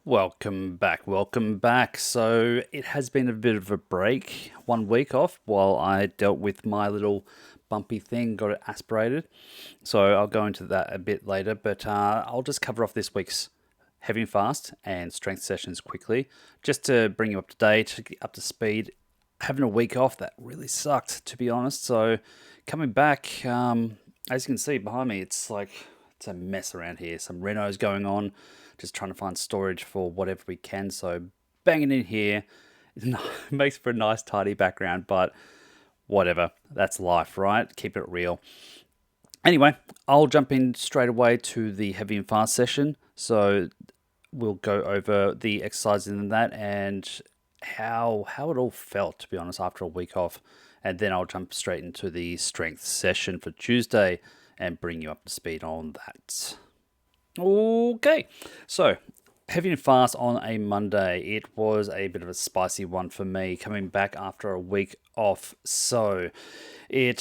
Welcome back, welcome back. So it has been a bit of a break, 1 week off while I dealt with my little bumpy thing, got it aspirated. So I'll go into that a bit later, but I'll just cover off this week's heavy and fast and strength sessions quickly, just to bring you up to date, get up to speed. Having a week off, that really sucked, to be honest. So coming back, as you can see behind me, it's a mess around here. Some renos going on, just trying to find storage for whatever we can. So banging in here, it makes for a nice tidy background, but whatever. That's life, right? Keep it real. Anyway, I'll jump in straight away to the heavy and fast session. So we'll go over the exercises in that and how it all felt, to be honest, after a week off. And then I'll jump straight into the strength session for Tuesday and bring you up to speed on that. Okay, so heavy and fast on a Monday. It was a bit of a spicy one for me coming back after a week off. So it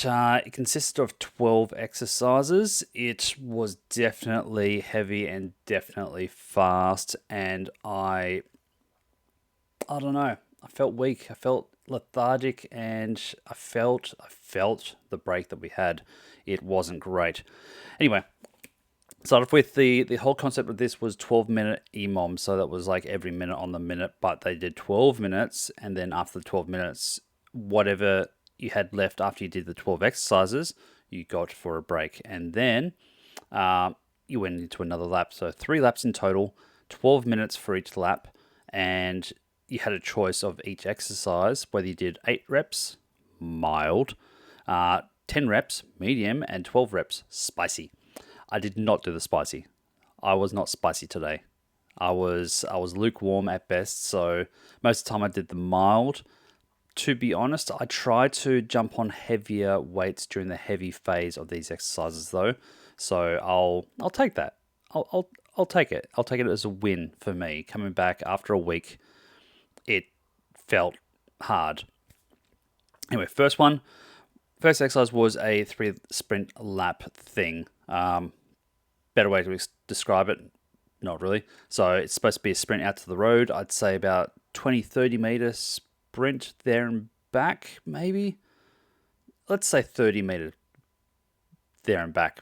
consisted of 12 exercises. It was definitely heavy and definitely fast, and I don't know. I felt weak. I felt lethargic, and I felt the break that we had. It wasn't great. Anyway, start off with the whole concept of this was 12-minute EMOM, so that was like every minute on the minute, but they did 12 minutes, and then after the 12 minutes, whatever you had left after you did the 12 exercises, you got for a break, and then you went into another lap. So 3 laps in total, 12 minutes for each lap, and you had a choice of each exercise, whether you did 8 reps, mild, 10 reps, medium, and 12 reps, spicy. I did not do the spicy. I was not spicy today. I was lukewarm at best, so most of the time I did the mild. To be honest, I try to jump on heavier weights during the heavy phase of these exercises though. So I'll take that. I'll take it. I'll take it as a win for me. Coming back after a week, it felt hard. Anyway, first exercise was a 3 sprint lap thing. Better way to describe it, not really. So it's supposed to be a sprint out to the road. I'd say about 20-30 meter sprint there and back, maybe. Let's say 30 meter there and back.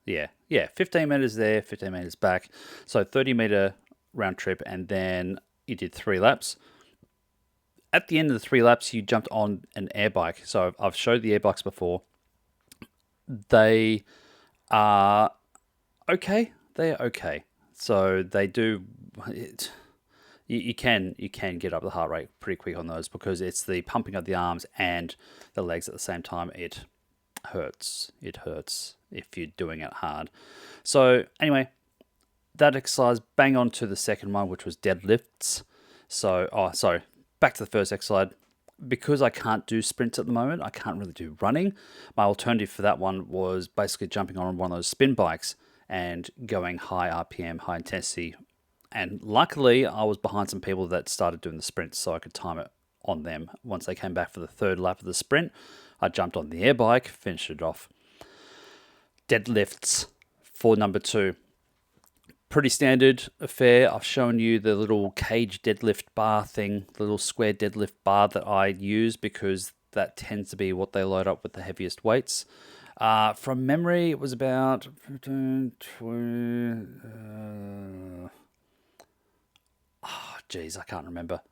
Yeah, 15 meters there, 15 meters back. So 30 meter round trip, and then you did 3 laps. At the end of the 3 laps, you jumped on an air bike. So I've showed the air bikes before. They are okay. They are okay. So they do it. You can get up the heart rate pretty quick on those because it's the pumping of the arms and the legs at the same time. It hurts. It hurts if you're doing it hard. So anyway, that exercise, bang on to the second one, which was deadlifts. So, back to the first exercise. Because I can't do sprints at the moment, I can't really do running. My alternative for that one was basically jumping on one of those spin bikes and going high RPM, high intensity. And luckily, I was behind some people that started doing the sprints, so I could time it on them. Once they came back for the third lap of the sprint, I jumped on the air bike, finished it off. Deadlifts for number 2. Pretty standard affair. I've shown you the little cage deadlift bar thing, the little square deadlift bar that I use because that tends to be what they load up with the heaviest weights. From memory, it was about 15, 20, I can't remember.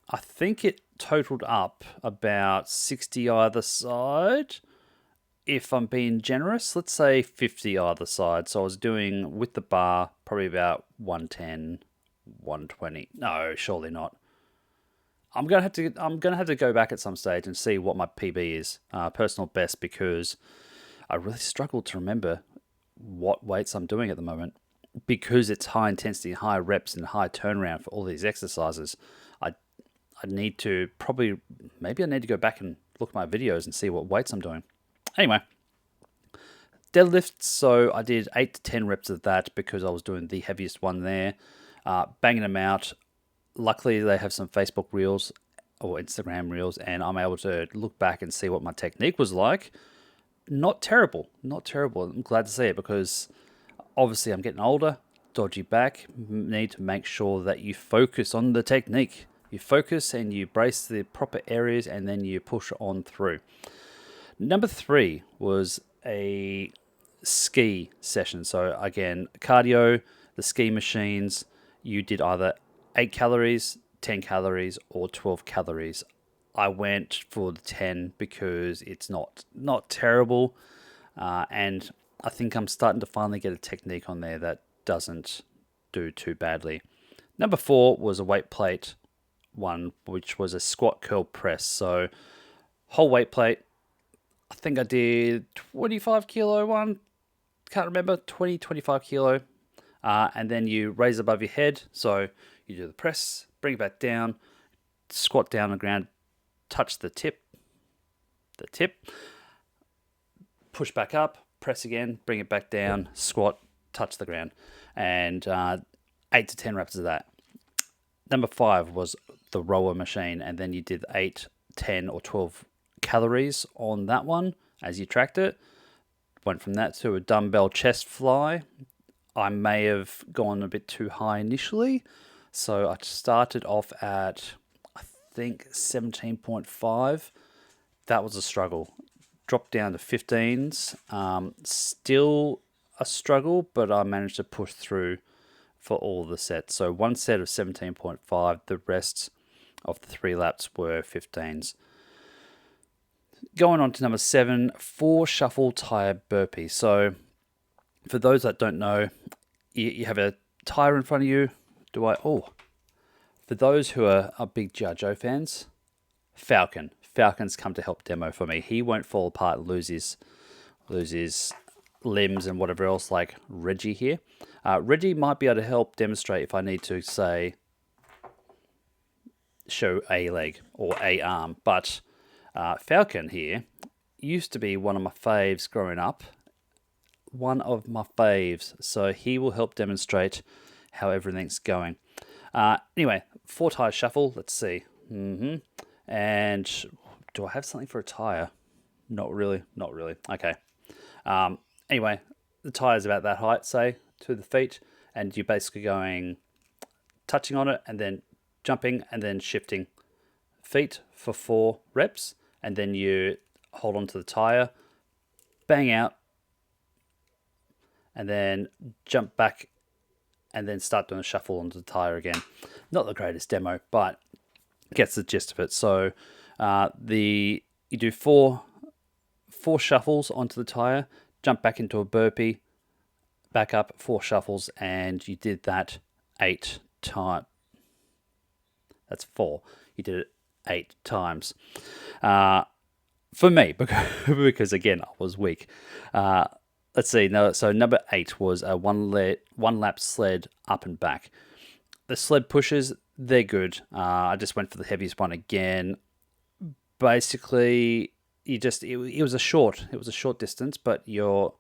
I think it totaled up about 60 either side. If I'm being generous, let's say 50 either side. So I was doing with the bar probably about 110, 120. No, surely not. I'm gonna have to go back at some stage and see what my PB is, personal best, because I really struggle to remember what weights I'm doing at the moment because it's high intensity, high reps, and high turnaround for all these exercises. I need to maybe I need to go back and look at my videos and see what weights I'm doing. Anyway, deadlifts, so I did 8 to 10 reps of that because I was doing the heaviest one there, banging them out. Luckily, they have some Facebook Reels or Instagram Reels, and I'm able to look back and see what my technique was like. Not terrible. I'm glad to see it because obviously I'm getting older. dodgy back, need to make sure that you focus on the technique. You focus and you brace the proper areas, and then you push on through. Number 3 was a ski session. So again, cardio, the ski machines, you did either 8 calories, 10 calories, or 12 calories. I went for the 10 because it's not terrible, and I think I'm starting to finally get a technique on there that doesn't do too badly. Number 4 was a weight plate one, which was a squat curl press. So whole weight plate. I think I did 25 kilo one. Can't remember, 20, 25 kilo. And then you raise above your head. So you do the press, bring it back down, squat down on the ground, touch the tip, push back up, press again, bring it back down, squat, touch the ground. And 8 to 10 reps of that. Number 5 was the rower machine, and then you did 8, 10, or 12 calories on that one as you tracked it. Went from that to a dumbbell chest fly. I may have gone a bit too high initially, so I started off at, I think, 17.5. That was a struggle. Dropped down to 15s. Still a struggle, but I managed to push through for all the sets. So one set of 17.5, the rest of the 3 laps were 15s. Going on to number 7, 4 shuffle tire burpee. So for those that don't know, you have a tire in front of you. For those who are big Joe fans, Falcon's come to help demo for me. He won't fall apart and lose his limbs and whatever else like Reggie here. Reggie might be able to help demonstrate if I need to, say, show a leg or a arm. But Falcon here used to be one of my faves growing up. So he will help demonstrate how everything's going. Anyway, 4 tire shuffle. Let's see. And do I have something for a tire? Not really. Okay. Anyway, the tire's about that height, say, to the feet, and you're basically going, touching on it, and then jumping, and then shifting feet for 4 reps, and then you hold on to the tire, bang out, and then jump back, and then start doing a shuffle onto the tire again. Not the greatest demo, but gets the gist of it. So you do 4 shuffles onto the tire, jump back into a burpee, back up, 4 shuffles, and you did that 8 times. That's 4. You did it 8 times. For me, because again, I was weak. Let's see. So number 8 was a one lap sled up and back. The sled pushes, they're good. I just went for the heaviest one again. Basically, it was a short distance, but you're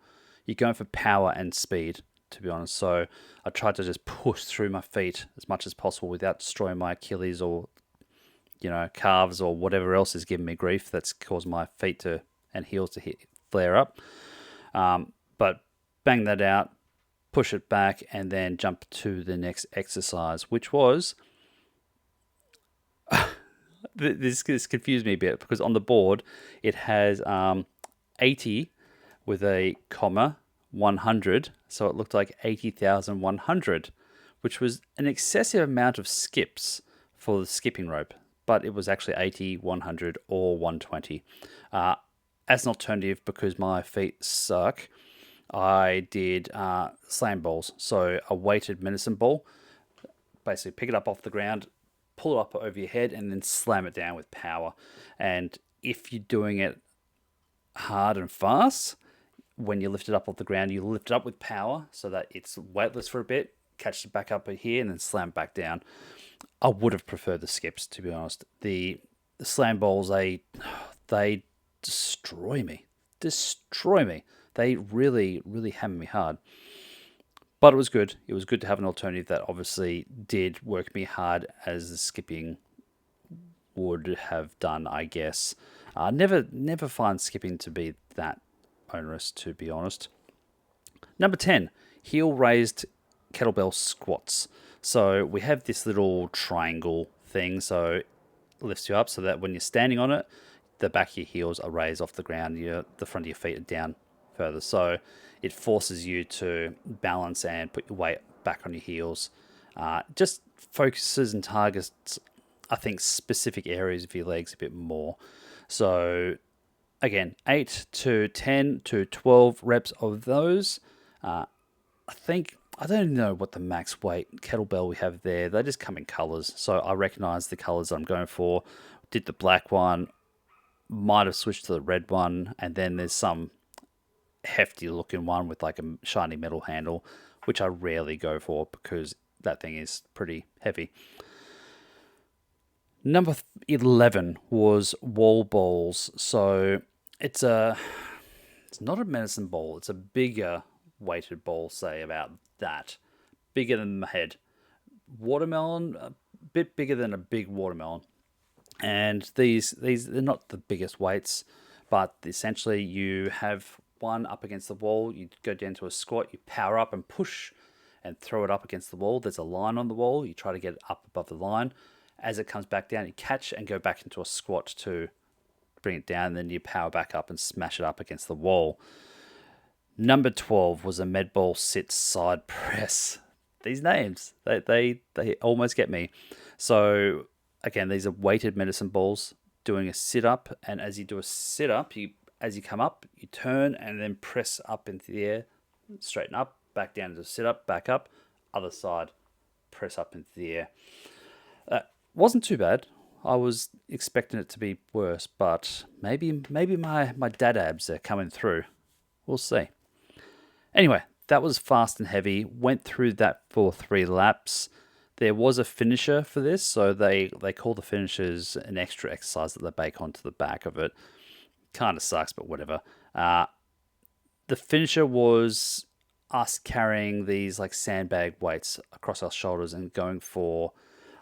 going for power and speed, to be honest. So I tried to just push through my feet as much as possible without destroying my Achilles or calves or whatever else is giving me grief that's caused my feet and heels to flare up. But bang that out, push it back, and then jump to the next exercise, which was this confused me a bit because on the board it has 80 with a comma 100, so it looked like 80,100, which was an excessive amount of skips for the skipping rope, but it was actually 80, 100, or 120. As an alternative, because my feet suck, I did slam balls, so a weighted medicine ball. Basically pick it up off the ground, pull it up over your head, and then slam it down with power. And if you're doing it hard and fast, when you lift it up off the ground, you lift it up with power so that it's weightless for a bit, catch it back up here, and then slam back down. I would have preferred the skips, to be honest. The slam balls, they destroy me. They really, really hammer me hard. But it was good. It was good to have an alternative that obviously did work me hard as the skipping would have done, I guess. Never find skipping to be that onerous, to be honest. Number 10, heel raised kettlebell squats. So we have this little triangle thing, so it lifts you up so that when you're standing on it, the back of your heels are raised off the ground, the front of your feet are down further. So it forces you to balance and put your weight back on your heels. Just focuses and targets, I think, specific areas of your legs a bit more. So again, 8 to 10 to 12 reps of those. I don't even know what the max weight kettlebell we have there. They just come in colors. So I recognize the colors I'm going for. Did the black one, might have switched to the red one, and then there's some hefty looking one with like a shiny metal handle, which I rarely go for because that thing is pretty heavy. Number 11 was wall balls. So it's not a medicine ball. It's a bigger weighted ball, say about that. Bigger than my head. Watermelon, a bit bigger than a big watermelon. And these they're not the biggest weights, but essentially you have one up against the wall, you go down to a squat, you power up and push and throw it up against the wall. There's a line on the wall, you try to get it up above the line. As it comes back down, you catch and go back into a squat to bring it down, and then you power back up and smash it up against the wall. Number 12 was a med ball sit side press. These names, they almost get me. So again, these are weighted medicine balls doing a sit up, and as you do a sit up, as you come up, you turn and then press up into the air, straighten up, back down to the sit up, back up, other side, press up into the air. Wasn't too bad. I was expecting it to be worse, but maybe my dad abs are coming through. We'll see. Anyway, that was fast and heavy. Went through that for 3 laps. There was a finisher for this, so they call the finishers an extra exercise that they bake onto the back of it. Kind of sucks, but whatever. The finisher was us carrying these like sandbag weights across our shoulders and going for,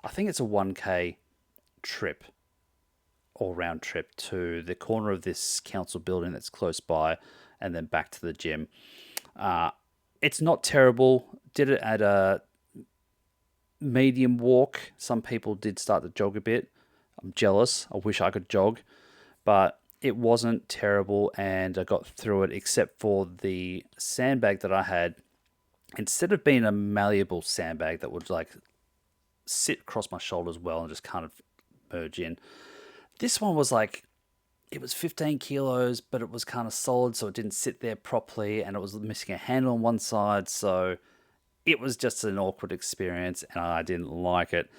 I think it's a 1K trip, all round trip to the corner of this council building that's close by, and then back to the gym. It's not terrible. Did it at a medium walk. Some people did start to jog a bit. I'm jealous. I wish I could jog, but it wasn't terrible, and I got through it, except for the sandbag that I had. Instead of being a malleable sandbag that would like sit across my shoulders well and just kind of merge in, this one was like, it was 15 kilos, but it was kind of solid, so it didn't sit there properly, and it was missing a handle on one side, so it was just an awkward experience, and I didn't like it.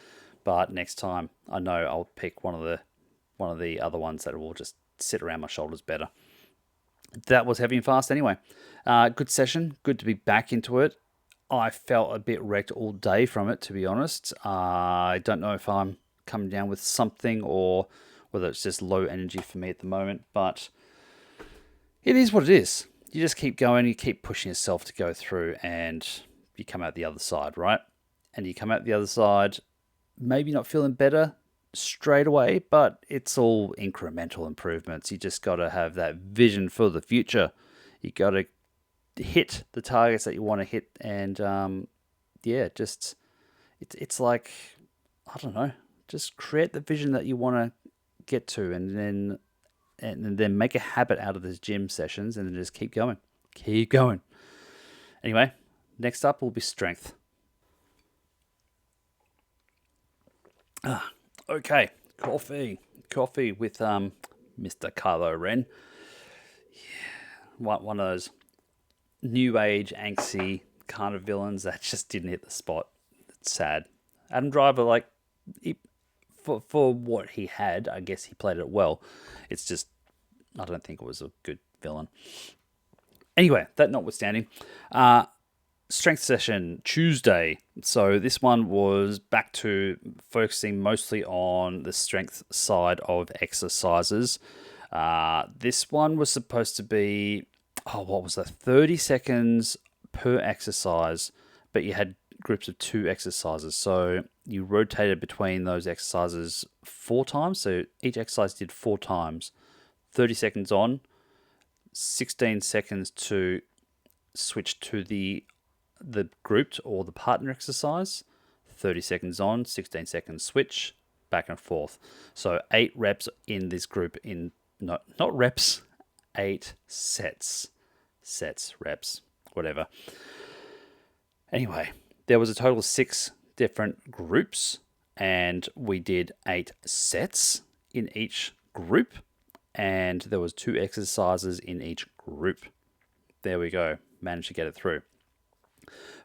But next time, I know I'll pick one of the other ones that will just sit around my shoulders better. That was heavy and fast anyway. Good session. Good to be back into it. I felt a bit wrecked all day from it, to be honest. I don't know if I'm coming down with something or whether it's just low energy for me at the moment, but it is what it is. You just keep going, you keep pushing yourself to go through, and you come out the other side, right? And you come out the other side, maybe not feeling better straight away, but it's all incremental improvements. You just got to have that vision for the future. You got to hit the targets that you want to hit, and just it's like, I don't know, just create the vision that you want to get to, and then make a habit out of those gym sessions, and then just keep going. Anyway, next up will be strength. Okay, coffee with Mr. Kylo Ren. Yeah, one of those new age angsty kind of villains that just didn't hit the spot. It's sad. Adam Driver, for what he had, I guess he played it well. It's just, I don't think it was a good villain. Anyway, that notwithstanding, strength session Tuesday. So this one was back to focusing mostly on the strength side of exercises. This one was supposed to be, 30 seconds per exercise, but you had groups of 2 exercises. So you rotated between those exercises 4 times. So each exercise did 4 times, 30 seconds on, 16 seconds to switch to the the grouped or the partner exercise, 30 seconds on, 16 seconds switch, back and forth. So 8 reps in this group not reps, 8 sets. Sets, reps, whatever. Anyway, there was a total of 6 different groups, and we did 8 sets in each group, and there was 2 exercises in each group. There we go. Managed to get it through.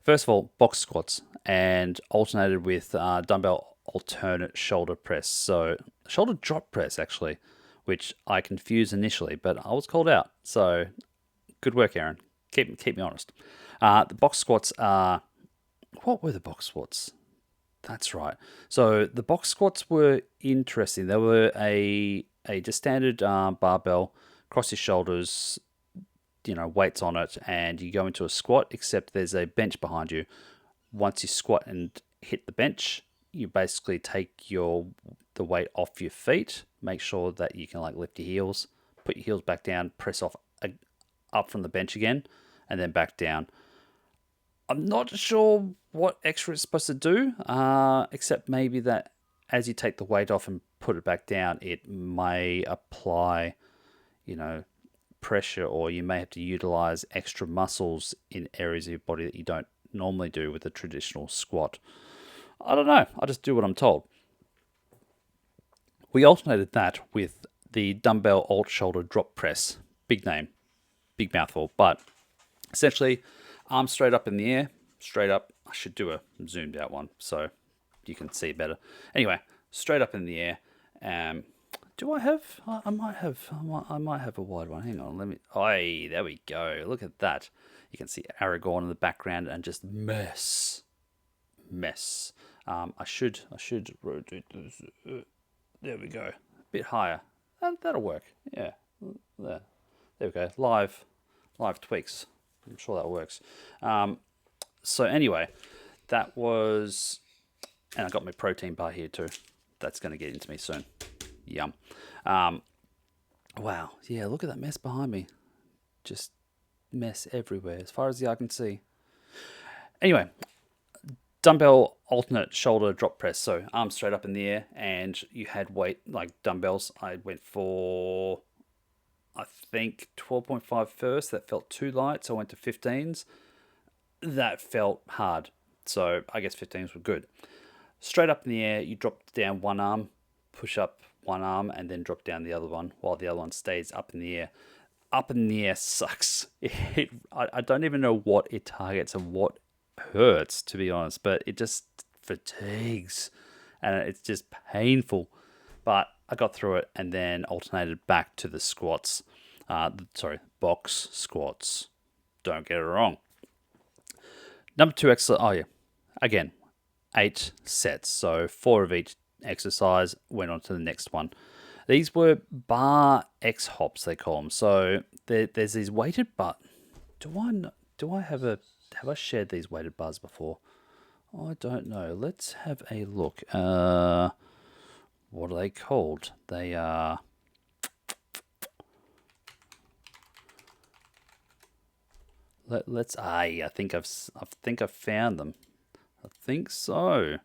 First of all, box squats, and alternated with dumbbell alternate shoulder press. So shoulder drop press, actually, which I confused initially, but I was called out. So good work, Aaron. Keep me honest. The box squats are... What were the box squats? That's right. So the box squats were interesting. They were a just standard barbell, cross your shoulders, weights on it, and you go into a squat, except there's a bench behind you. Once you squat and hit the bench, you basically take the weight off your feet, make sure that you can lift your heels, put your heels back down, press up from the bench again, and then back down. I'm not sure what extra it's supposed to do, except maybe that as you take the weight off and put it back down, it may apply, pressure, or you may have to utilize extra muscles in areas of your body that you don't normally do with a traditional squat. I don't know. I just do what I'm told. We alternated that with the dumbbell alt shoulder drop press. Big name, big mouthful, but essentially arms straight up in the air, straight up. I should do a zoomed out one so you can see better. Anyway, straight up in the air. Do I have? I might have a wide one. Hang on, let me. Oh, there we go. Look at that. You can see Aragorn in the background and just mess. I should rotate this. There we go. A bit higher. That'll work. Yeah. There we go. Live tweaks. I'm sure that works. So anyway, that was, and I got my protein bar here too. That's going to get into me soon. Yum. Wow. Yeah, look at that mess behind me. Just mess everywhere, as far as the eye can see. Anyway, dumbbell alternate shoulder drop press. So arms straight up in the air, and you had weight like dumbbells. I went for, I think, 12.5 first. That felt too light, so I went to 15s. That felt hard, so I guess 15s were good. Straight up in the air, you drop down one arm, push up one arm, and then drop down the other one while the other one stays up in the air. Up in the air sucks. I don't even know what it targets and what hurts, to be honest, but it just fatigues and it's just painful. But I got through it and then alternated back to the squats. Box squats. Don't get it wrong. Number 2 exercise. Oh yeah, again, 8 sets. So 4 of each exercise. Went on to the next one. These were bar X hops, they call them. So there's these weighted bar. Have I shared these weighted bars before? I don't know. Let's have a look. What are they called? They are. I think I've found them. I think so.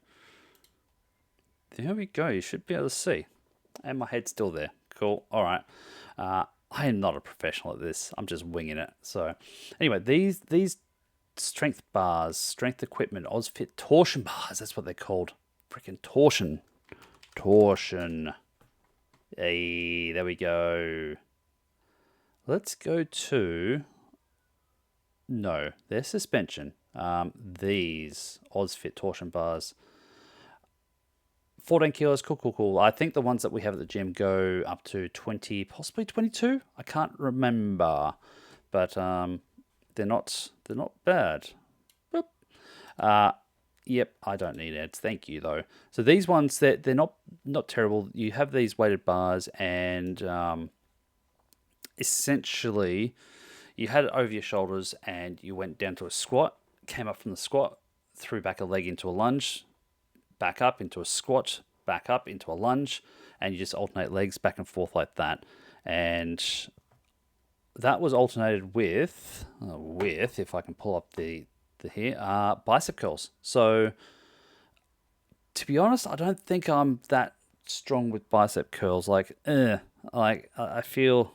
There we go. You should be able to see. And my head's still there. Cool. All right. I am not a professional at this. I'm just winging it. So, anyway, these strength bars, strength equipment, OzFit torsion bars. That's what they're called. Freaking torsion. Hey, there we go. Let's go to. No, they're suspension. These OzFit torsion bars. 14 kilos, cool. I think the ones that we have at the gym go up to 20, possibly 22. I can't remember, but they're not bad. Boop. Yep, I don't need ads. Thank you though. So these ones, they're not terrible. You have these weighted bars, and essentially, you had it over your shoulders, and you went down to a squat. Came up from the squat, threw back a leg into a lunge. Back up into a squat, back up into a lunge, and you just alternate legs back and forth like that. And that was alternated with, if I can pull up the here are bicep curls. So to be honest, I don't think I'm that strong with bicep curls. I feel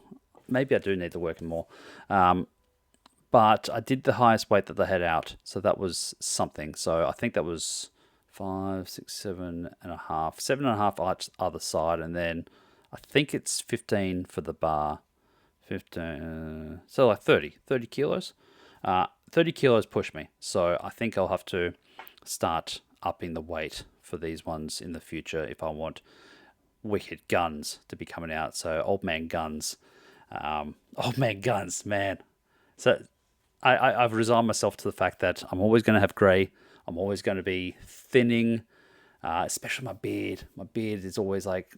maybe I do need to work more. But I did the highest weight that they had out, so that was something. So I think that was 5, 6, 7.5, 7.5 either side, and then I think it's 15 for the bar. 15, so like 30 kilos. 30 kilos push me, so I think I'll have to start upping the weight for these ones in the future if I want wicked guns to be coming out. So old man guns, man. So I've resigned myself to the fact that I'm always going to have grey. I'm always going to be thinning, especially my beard. My beard is always like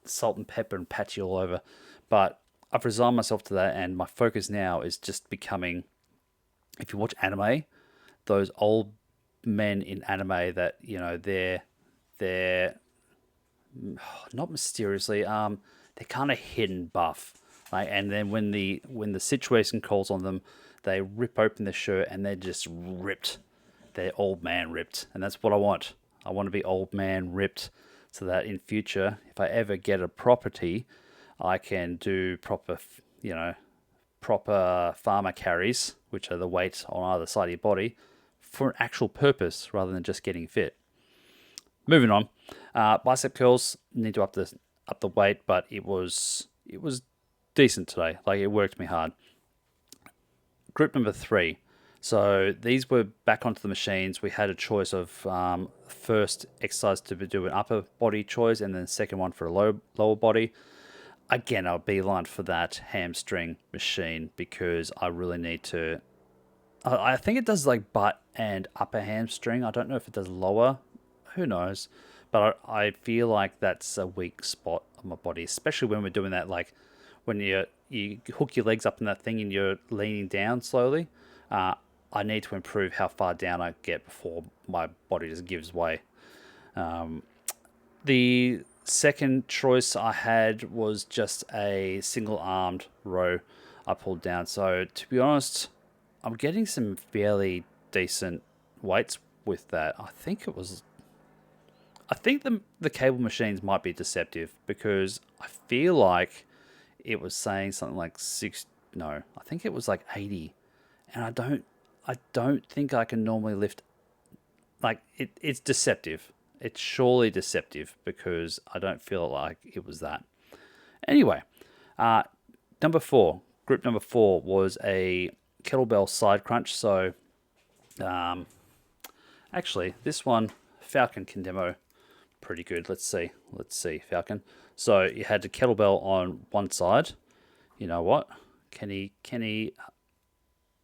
salt and pepper and patchy all over. But I've resigned myself to that, and my focus now is just becoming. If you watch anime, those old men in anime that they're not mysteriously they're kind of hidden buff, like, and then when the situation calls on them, they rip open the shirt and they're just ripped. They're old man ripped, and that's what I want. I want to be old man ripped, so that in future, if I ever get a property, I can do proper farmer carries, which are the weights on either side of your body, for an actual purpose rather than just getting fit. Moving on, bicep curls need to up the weight, but it was decent today. Like, it worked me hard. Group number 3. So these were back onto the machines. We had a choice of first exercise to do an upper body choice, and then second one for a lower body. Again, I'll beeline for that hamstring machine because I really need to. I think it does like butt and upper hamstring. I don't know if it does lower. Who knows? But I feel like that's a weak spot on my body, especially when we're doing that. Like when you hook your legs up in that thing and you're leaning down slowly. I need to improve how far down I get before my body just gives way. The second choice I had was just a single-armed row I pulled down. So to be honest, I'm getting some fairly decent weights with that. I think the cable machines might be deceptive because I feel like it was saying something like 6. No, I think it was like 80, and I don't think I can normally lift. Like, it's deceptive. It's surely deceptive because I don't feel like it was that. Anyway, group number 4 was a kettlebell side crunch. So, actually, this one, Falcon can demo pretty good. Let's see, Falcon. So you had the kettlebell on one side. You know what? Can he?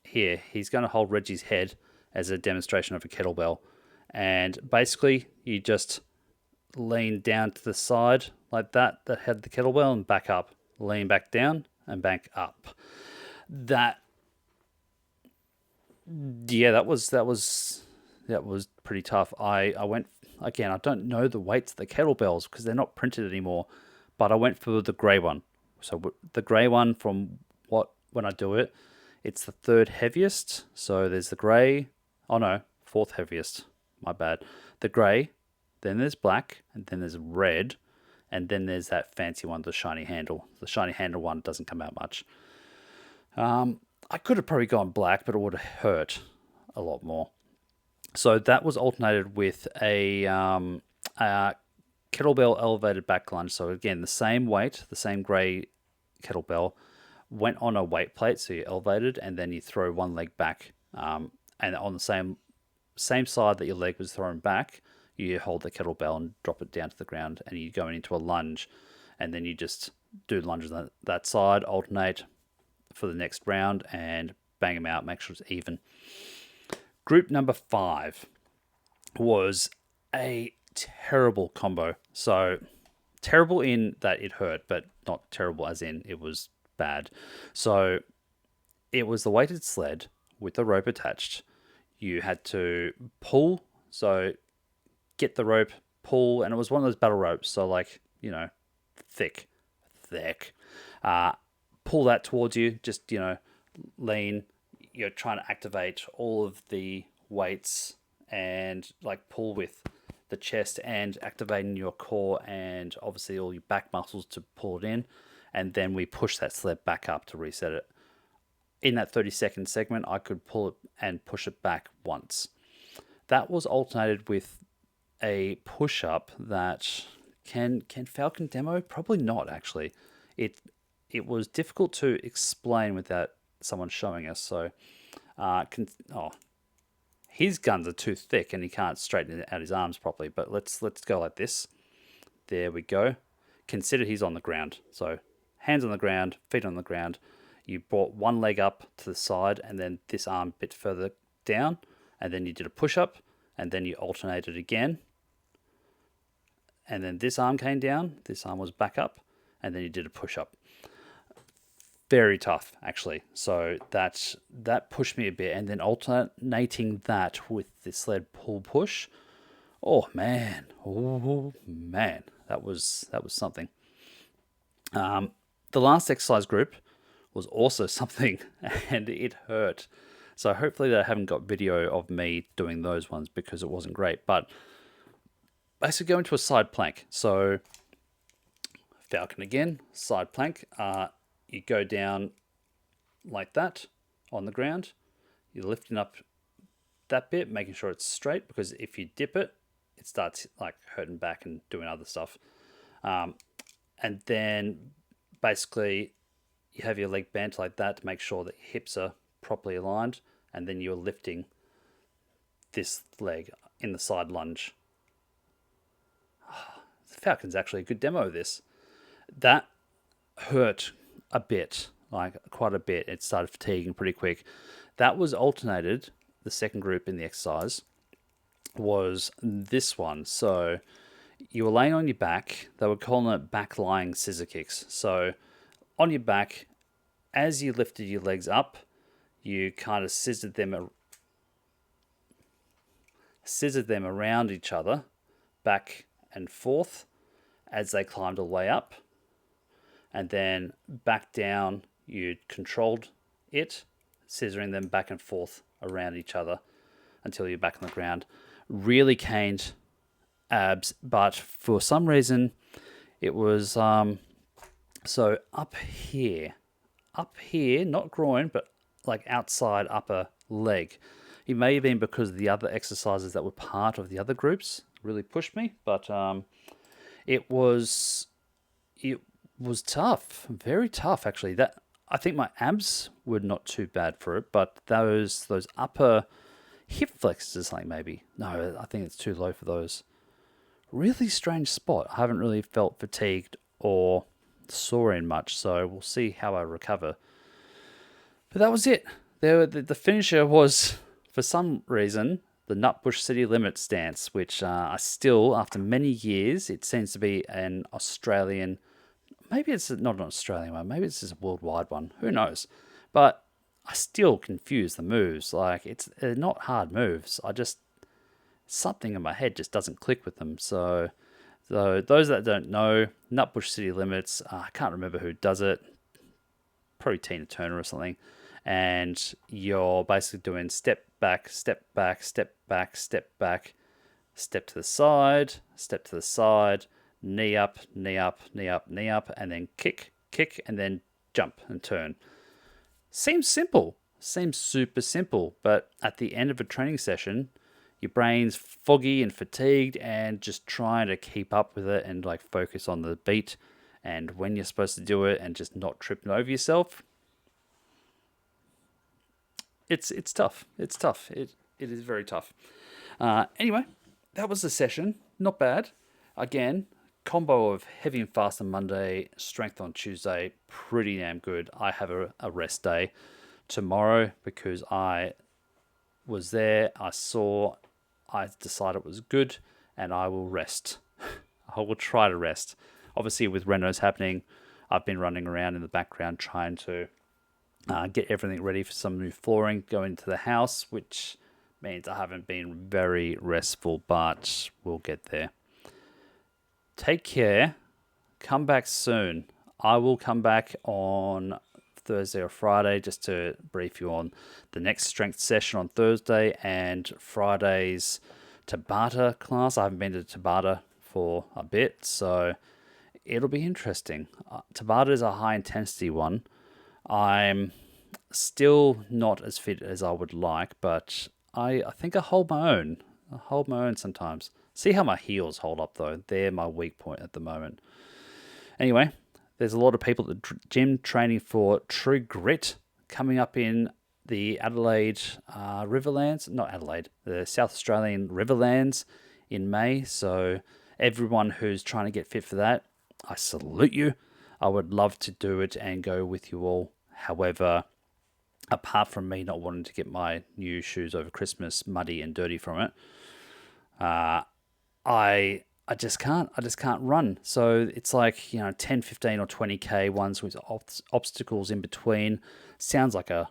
Here, he's going to hold Reggie's head as a demonstration of a kettlebell. And basically, you just lean down to the side like that had the kettlebell, and back up. Lean back down and back up. That was pretty tough. I went, again, I don't know the weights of the kettlebells because they're not printed anymore, but I went for the grey one. So the grey one, when I do it, it's the third heaviest. So there's the grey. Oh no, fourth heaviest. My bad. The grey, then there's black, and then there's red, and then there's that fancy one, the shiny handle. The shiny handle one doesn't come out much. I could have probably gone black, but it would have hurt a lot more. So that was alternated with a kettlebell elevated back lunge. So again, the same weight, the same grey kettlebell, went on a weight plate. So you elevated, and then you throw one leg back, and on the same side that your leg was thrown back, you hold the kettlebell and drop it down to the ground, and you go into a lunge, and then you just do lunges on that side, alternate for the next round, and bang them out, make sure it's even. Group number 5 was a terrible combo. So terrible in that it hurt, but not terrible as in it was bad. So it was the weighted sled with the rope attached. You had to pull, so get the rope, pull, and it was one of those battle ropes, so like, thick. Pull that towards you, just, lean. You're trying to activate all of the weights and like pull with the chest and activating your core and obviously all your back muscles to pull it in. And then we push that sled back up to reset it. In that 30-second segment, I could pull it and push it back once. That was alternated with a push-up that can Falcon demo? Probably not, actually. It was difficult to explain without someone showing us. So, his guns are too thick and he can't straighten out his arms properly. But let's go like this. There we go. Consider he's on the ground. So, hands on the ground, feet on the ground. You brought one leg up to the side and then this arm a bit further down. And then you did a push-up and then you alternated again. And then this arm came down, this arm was back up, and then you did a push-up. Very tough, actually. So that pushed me a bit, and then alternating that with the sled pull-push. Oh man, that was something. The last exercise group was also something, and it hurt. So hopefully they haven't got video of me doing those ones because it wasn't great. But basically go into a side plank. So Falcon again, side plank. You go down like that on the ground. You're lifting up that bit, making sure it's straight, because if you dip it, it starts like hurting back and doing other stuff. And then basically you have your leg bent like that to make sure that your hips are properly aligned, and then you're lifting this leg in the side lunge. Falcon's actually a good demo of this. That hurt a bit, like quite a bit. It started fatiguing pretty quick. That was alternated. The second group in the exercise was this one. So you were laying on your back. They were calling it back lying scissor kicks. So on your back, as you lifted your legs up, you kind of scissored them around each other, back and forth, as they climbed all the way up. And then back down, you controlled it, scissoring them back and forth around each other until you're back on the ground. Really caned abs, but for some reason it was so up here, not groin, but like outside upper leg. It may have been because the other exercises that were part of the other groups really pushed me, but it was tough, very tough actually. That I think my abs were not too bad for it, but those upper hip flexors, like maybe no, I think it's too low for those. Really strange spot. I haven't really felt fatigued or sore in much, so we'll see how I recover. But that was it. The finisher was, for some reason, the Nutbush City Limit stance, which I still, after many years, it seems to be an Australian, maybe it's not an Australian one, maybe it's just a worldwide one, who knows. But I still confuse the moves. Like, they're not hard moves. Something in my head just doesn't click with them. So those that don't know, Nutbush City Limits, I can't remember who does it, probably Tina Turner or something. And you're basically doing step back, step back, step back, step back, step to the side, knee up, knee up, knee up, knee up, and then kick, and then jump and turn. Seems simple, seems super simple, but at the end of a training session, your brain's foggy and fatigued and just trying to keep up with it and like focus on the beat and when you're supposed to do it and just not tripping over yourself. It's tough. It's tough. It is very tough. Anyway, that was the session. Not bad. Again, combo of heavy and fast on Monday, strength on Tuesday. Pretty damn good. I have a rest day tomorrow because I was there. I decided it was good, and I will rest. I will try to rest. Obviously, with renos happening, I've been running around in the background trying to get everything ready for some new flooring going into the house, which means I haven't been very restful, but we'll get there. Take care. Come back soon. I will come back on Thursday or Friday, just to brief you on the next strength session on Thursday and Friday's Tabata class. I haven't been to Tabata for a bit, so it'll be interesting. Tabata is a high intensity one. I'm still not as fit as I would like, but I think I hold my own. I hold my own sometimes. See how my heels hold up, though. They're my weak point at the moment. Anyway, there's a lot of people at the gym training for True Grit coming up in the Adelaide Riverlands. Not Adelaide, the South Australian Riverlands in May. So everyone who's trying to get fit for that, I salute you. I would love to do it and go with you all. However, apart from me not wanting to get my new shoes over Christmas muddy and dirty from it, I just can't run. So it's like, 10, 15 or 20k ones with obstacles in between. Sounds like a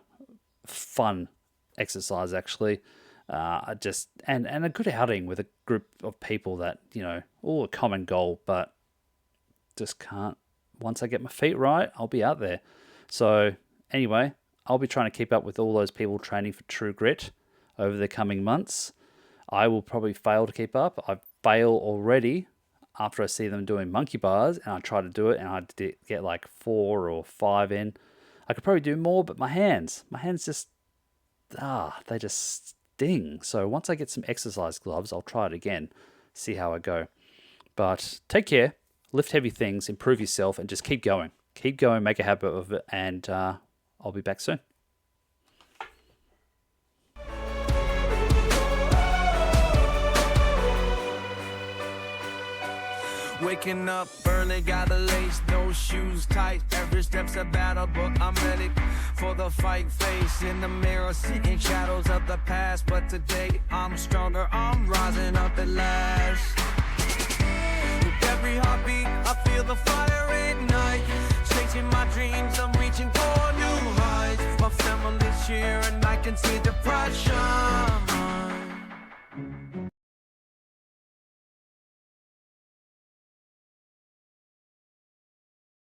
fun exercise, actually. And a good outing with a group of people that, all a common goal, but just can't. Once I get my feet right, I'll be out there. So anyway, I'll be trying to keep up with all those people training for True Grit over the coming months. I will probably fail to keep up. I fail already after I see them doing monkey bars, and I try to do it, and I get like 4 or 5 in. I could probably do more, but my hands just, they just sting. So once I get some exercise gloves, I'll try it again, see how I go. But take care, lift heavy things, improve yourself, and just keep going. Keep going, make a habit of it, and I'll be back soon. Waking up early, gotta lace those shoes tight. Every step's a battle, but I'm ready for the fight. Face in the mirror, seeing shadows of the past. But today I'm stronger, I'm rising up at last. With every heartbeat, I feel the fire ignite. Chasing my dreams, I'm reaching for new heights. My family's here and I can see the pride shine.